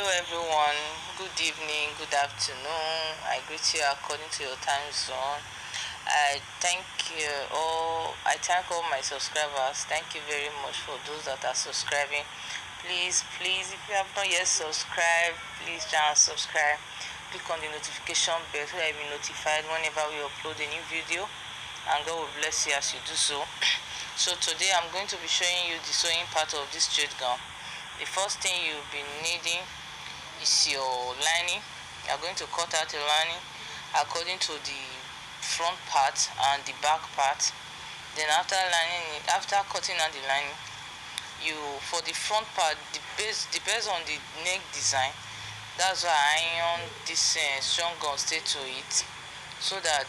Hello everyone, good evening, good afternoon. I greet you according to your time zone. I thank all my subscribers. Thank you very much for those that are subscribing. Please, if you have not yet subscribed, please try and subscribe. Click on the notification bell so you'll be notified whenever we upload a new video, and God will bless you as you do so. So today I'm going to be showing you the sewing part of this straight gown. The first thing you'll be needing is your lining. You are going to cut out the lining according to the front part and the back part. Then after cutting out the lining, for the front part, depends on the neck design. That's why I iron this strong gun stay to it, so that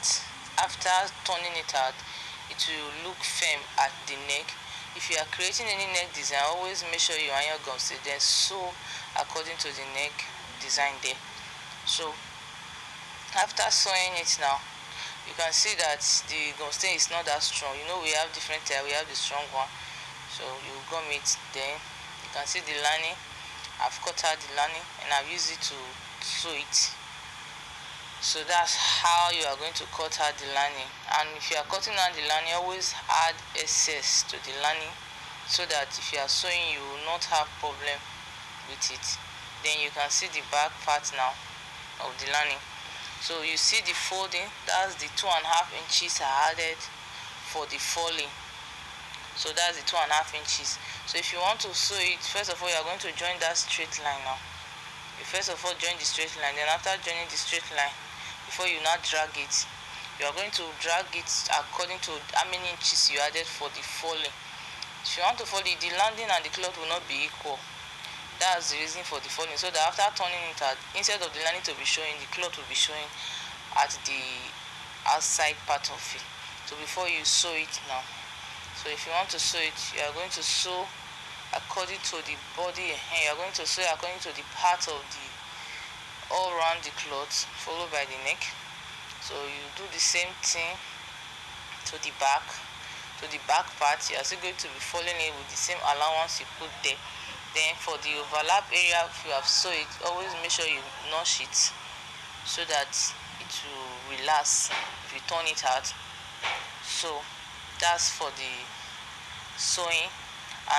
after turning it out, it will look firm at the neck. If you are creating any neck design, always make sure you iron gum stay, then sew according to the neck design there. So after sewing it now, you can see that the gum stay is not that strong. We have different type. We have the strong one, so you gum it. Then you can see the lining. I've cut out the lining and I've used it to sew it. So that's how you are going to cut out the lining. And if you are cutting out the lining, always add excess to the lining, so that if you are sewing, you will not have problem with it. Then you can see the back part now of the lining. So you see the folding, that's the 2.5 inches I added for the falling. So that's the 2.5 inches. So if you want to sew it, first of all, you are going to join that straight line now. You first of all join the straight line. Then after joining the straight line, before you now drag it, you are going to drag it according to how many inches you added for the falling. If you want to fold it, the landing and the cloth will not be equal. That's the reason for the falling. So that after turning it out, instead of the lining to be showing, the cloth will be showing at the outside part of it. So before you sew it now, so if you want to sew it, you are going to sew according to the body, and you are going to sew according to the part of the all around the cloth, followed by the neck. So you do the same thing to the back part. You are still going to be following it with the same allowance you put there. Then for the overlap area, if you have sewed it, always make sure you notch it so that it will relax if you turn it out. So that's for the sewing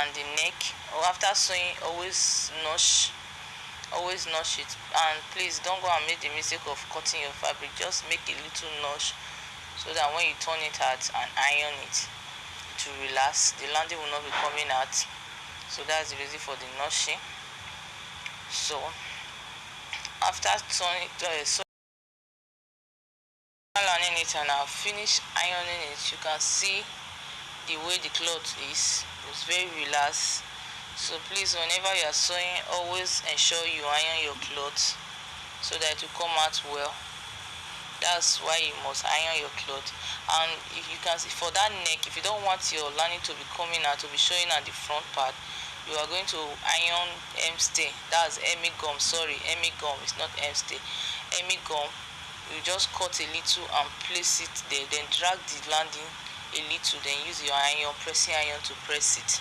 and the neck. After sewing, always notch it. And please don't go and make the mistake of cutting your fabric. Just make a little notch, so that when you turn it out and iron it, it will relax. The landing will not be coming out. So that's the reason for the notching. So after lining it and I've finished ironing it, you can see the way the cloth is. It's very relaxed. So please, whenever you are sewing, always ensure you iron your clothes so that it will come out well. That's why you must iron your cloth. And if you can see, for that neck, if you don't want your lining to be coming out, to be showing at the front part, you are going to iron M-stay. That's Emmy gum. Sorry, Emmy gum. It's not M-stay. Emmy gum. You just cut a little and place it there. Then drag the landing a little. Then use your pressing iron to press it.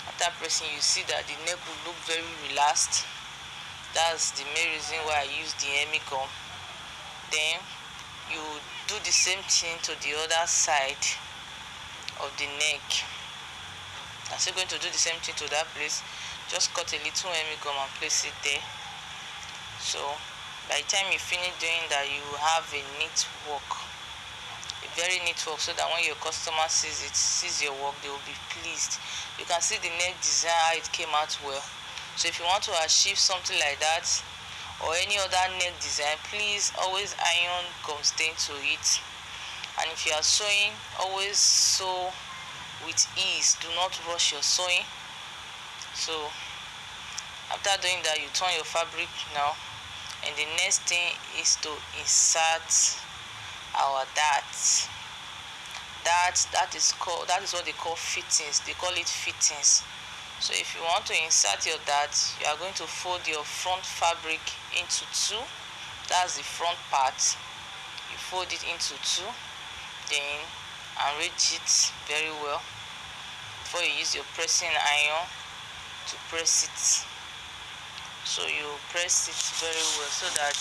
After pressing, you see that the neck will look very relaxed. That's the main reason why I use the Emmy gum. Then you do the same thing to the other side of the neck. I'm still going to do the same thing to that place. Just cut a little Emmy gum and place it there. So by the time you finish doing that, you have a neat work, a very neat work, so that when your customer sees your work, they will be pleased. You can see the neck design, how it came out well. So if you want to achieve something like that or any other neck design, please always iron gum stain to it. And if you are sewing, always sew with ease. Do not rush your sewing. So after doing that, you turn your fabric now, and the next thing is to insert our darts. That is what they call fittings. They call it fittings. So if you want to insert your dart, you are going to fold your front fabric into two. That's the front part. You fold it into two, then arrange it very well before you use your pressing iron to press it. so you press it very well so that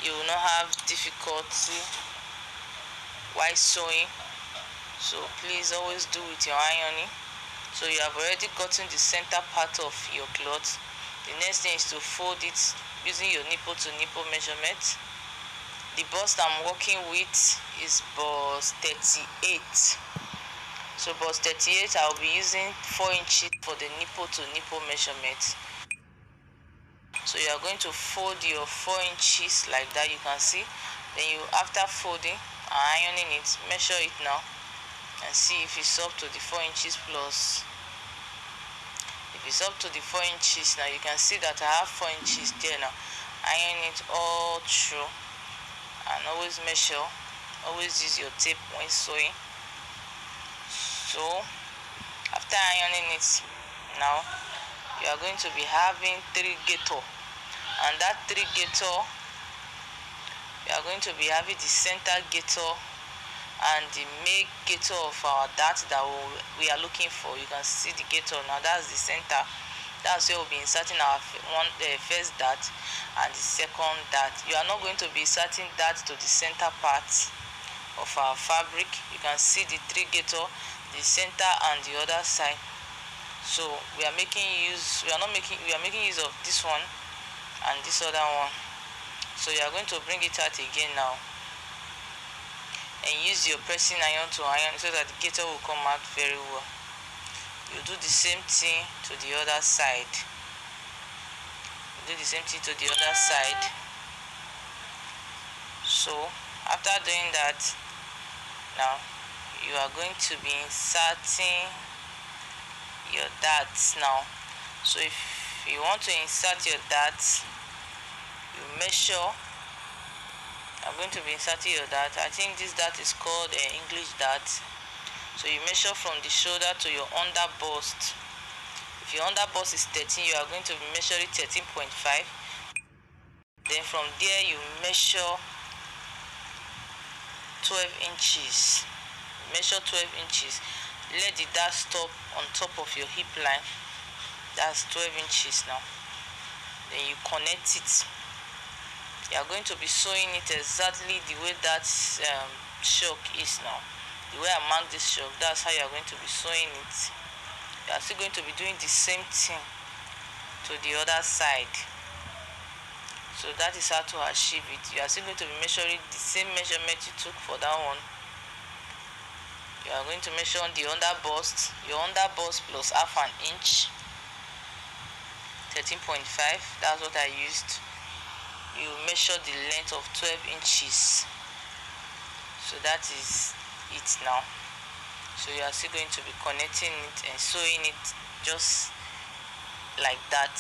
you will not have difficulty while sewing. So please always do with your ironing. So you have already gotten the center part of your cloth. The next thing is to fold it using your nipple to nipple measurement. The bust I'm working with is bust 38. So bust 38, I'll be using 4 inches for the nipple to nipple measurement. So you are going to fold your 4 inches like that, you can see. Then you, after folding and ironing it, measure it now and see if it's up to the 4 inches plus. If it's up to the 4 inches now, you can see that I have 4 inches there now. Iron it all through and always measure. Always use your tape when sewing. So after ironing it now, you are going to be having 3 gator, and that 3 gator, you are going to be having the center gator and the main gator of our dart that we are looking for. You can see the gator now, that's the center. That's where we'll be inserting our first dart and the second dart. You are not going to be inserting that to the center part of our fabric. You can see the 3 gator, the center and the other side. So we are making use of this one and this other one. So you are going to bring it out again now and use your pressing iron to iron so that the gator will come out very well. You do the same thing to the other side. So after doing that, now you are going to be inserting your darts now. So if you want to insert your darts, you measure. I'm going to be inserting your dart. I think this dart is called English dart. So you measure from the shoulder to your under bust. If your under bust is 13, you are going to be measuring 13.5. Then from there you measure 12 inches. Measure 12 inches. Let the dart stop on top of your hip line. That's 12 inches now. Then you connect it. You are going to be sewing it exactly the way that shock is now. The way I mark this shock, that's how you are going to be sewing it. You are still going to be doing the same thing to the other side. So that is how to achieve it. You are still going to be measuring the same measurement you took for that one. You are going to measure on the under bust, your under bust plus half an inch, 13.5. That's what I used. You measure the length of 12 inches. So that is it now. So you are still going to be connecting it and sewing it just like that.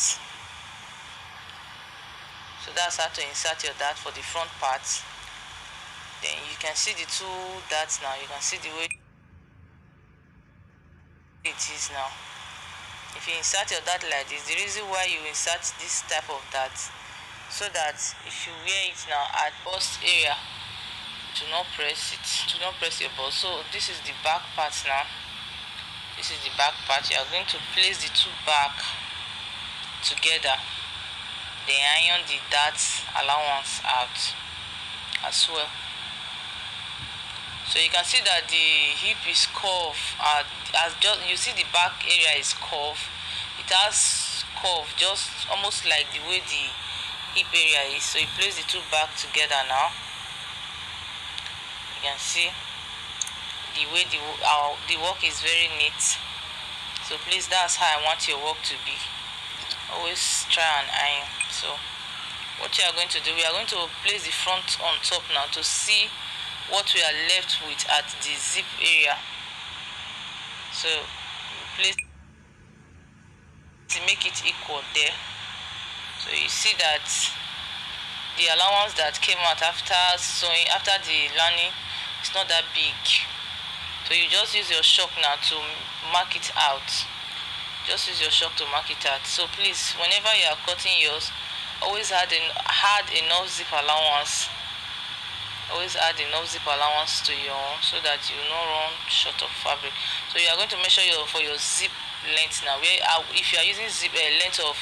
So that's how to insert your dart for the front part. Then you can see the 2 darts now. You can see the way it is now. If you insert your dart like this, the reason why you insert this type of dart, so that if you wear it now at bust area, do not press it, do not press your bust. So this is the back part now. This is the back part. You are going to place the 2 back together. Then iron the dart allowance out as well. So you can see that the hip is curved. As just you see the back area is curved. It has curve just almost like the way the hip area is. So you place the 2 back together now. You can see the way the work is very neat. So please, that's how I want your work to be. Always try and iron. So what you are going to do, we are going to place the front on top now to see what we are left with at the zip area. So place to make it equal there. So you see that the allowance that came out after sewing, after the lining, it's not that big. So you just use your shock now to mark it out. Just use your shock to mark it out. So please, whenever you are cutting yours, always add enough zip allowance. Always add enough zip allowance to your own so that you will not run short of fabric. So you are going to measure for your zip length now. If you are using zip length of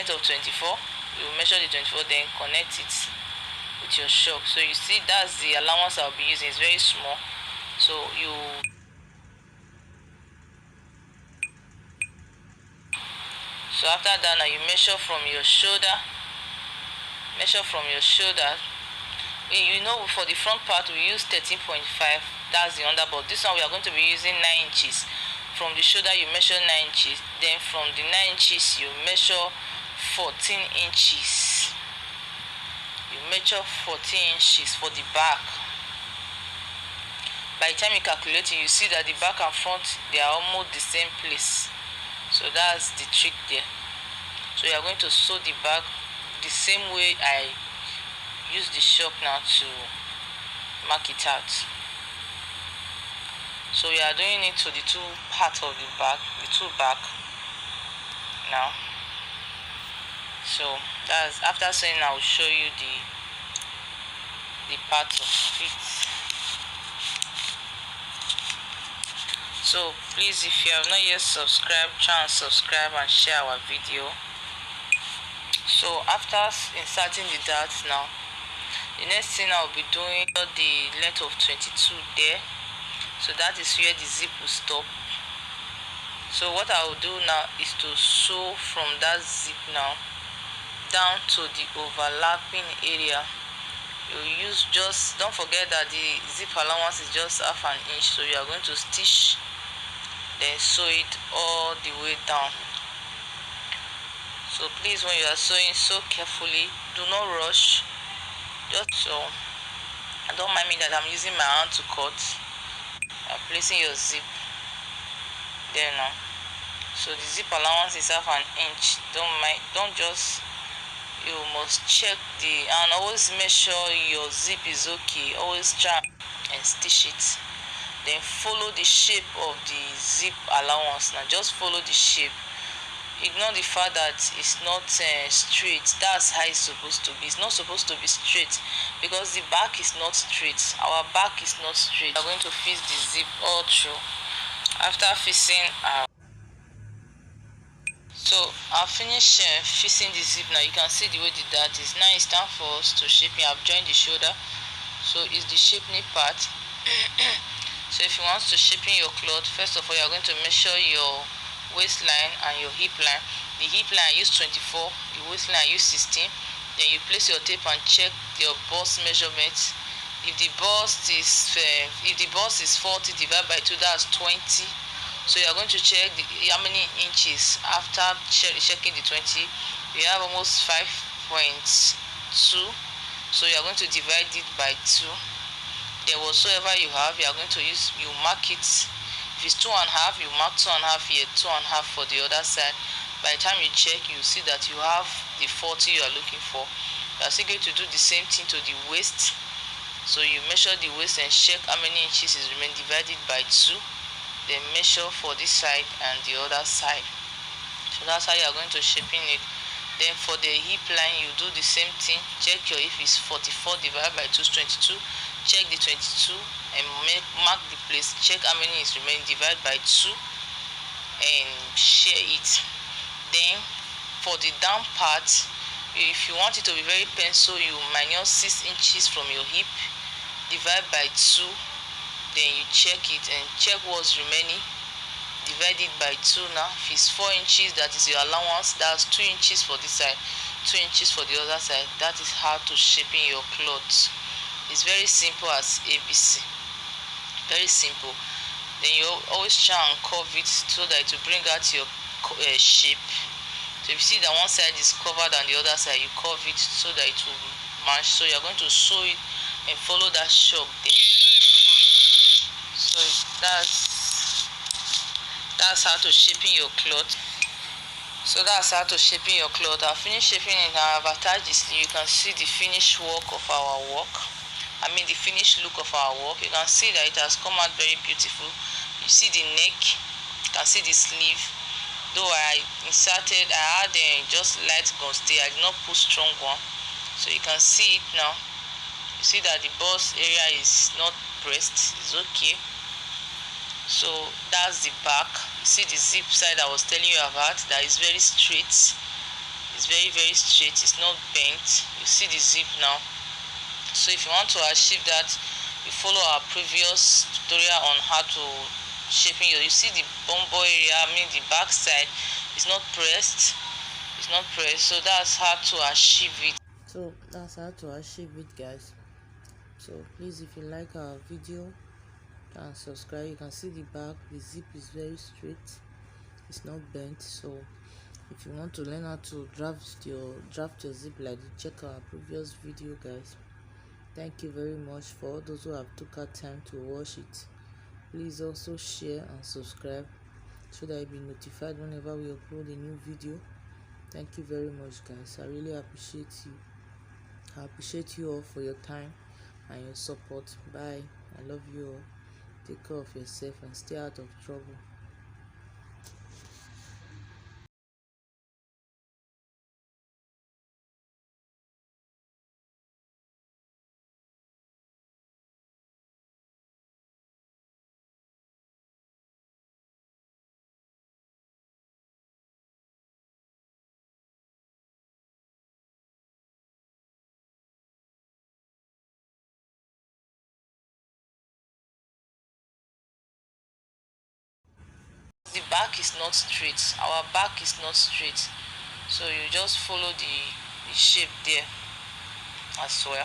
length of 24. You measure the 24, then connect it with your shock. So you see, that's the allowance I'll be using. It's very small. So after that, now you measure from your shoulder. You know, for the front part we use 13.5. That's the underboss. This one we are going to be using 9 inches. From the shoulder you measure 9 inches. Then from the 9 inches you measure 14 inches. You measure 14 inches for the back. By the time you calculate it, you see that the back and front, they are almost the same place. So that's the trick there. So you are going to sew the back the same way I use the shock now to mark it out. So we are doing it to the two parts of the back, now. So that's after sewing. I will show you the part of it. So please, if you have not yet subscribed, try and subscribe and share our video. So after inserting the darts now, the next thing I'll be doing the length of 22 there. So that is where the zip will stop. So what I will do now is to sew from that zip now down to the overlapping area. You use don't forget that the zip allowance is just half an inch. So you are going to stitch, then sew it all the way down. So please, when you are sewing, sew carefully. Do not rush. Just so. Don't mind me that I'm using my hand to cut. I'm placing your zip there now. So the zip allowance is half an inch. You must check and always make sure your zip is okay. Always try and stitch it. Then follow the shape of the zip allowance. Now just follow the shape. Ignore the fact that it's not straight. That's how it's supposed to be. It's not supposed to be straight because the back is not straight. Our back is not straight. We're going to fix the zip all through. After fixing I'll finish fixing the zip. Now you can see the way the dart is. Now it's time for us to shaping. I've joined the shoulder, so it's the shaping part. So if you want to shaping your cloth, first of all, you're going to measure your waistline and your hip line. The hip line I use 24, the waistline I use 16. Then you place your tape and check your bust measurement. If the bust is 40 divided by 2, that's 20. So you are going to check how many inches. After checking the 20, you have almost 5.2. So you are going to divide it by 2. Then whatsoever you have, you are going to mark it. If it's 2.5, you mark 2.5 here, 2.5 for the other side. By the time you check, you see that you have the 40 you are looking for. You are still going to do the same thing to the waist. So you measure the waist and check how many inches is remaining, divided by 2. Then measure for this side and the other side. So that's how you are going to shaping it. Then for the hip line, you do the same thing. Check your hip is 44 divided by 2 is 22. Check the 22 and mark the place. Check how many is remaining, divide by 2 and share it. Then for the down part, if you want it to be very pencil, you minus 6 inches from your hip, divide by 2. Then you check it and check what's remaining, divide it by 2. Now if it's 4 inches, that is your allowance. That's 2 inches for this side, 2 inches for the other side. That is how to shaping your clothes. It's very simple as ABC. Very simple. Then you always try and curve it so that it will bring out your shape. So if you see that one side is covered and the other side, you curve it so that it will match. So you're going to sew it and follow that shock there. So that's how to shaping your cloth. So that's how to shaping your cloth. I've finished shaping it and I've attached this. You can see the finished work of our work. The finished look of our work. You can see that it has come out very beautiful. You see the neck, you can see the sleeve. Though I had just light gun stay, I did not put strong one. So you can see it now. You see that the bust area is not pressed, it's okay. So that's the back. You see the zip side I was telling you about, that is very straight. It's It's very straight, it's not bent. You see the zip now. So if you want to achieve that, you follow our previous tutorial on how to shaping your, you see the bumbo area, I mean the back side is not pressed, so that's how to achieve it. So that's how to achieve it, guys. So please, if you like our video, and subscribe. You can see the back, the zip is very straight, it's not bent. So if you want to learn how to draft your zip like this, check our previous video, guys. Thank you very much for all those who have took our time to watch it. Please also share and subscribe so that you'll be notified whenever we upload a new video. Thank you very much, guys. I really appreciate you. I appreciate you all for your time and your support. Bye. I love you all. Take care of yourself and stay out of trouble. The back is not straight. Our back is not straight. So you just follow the shape there as well.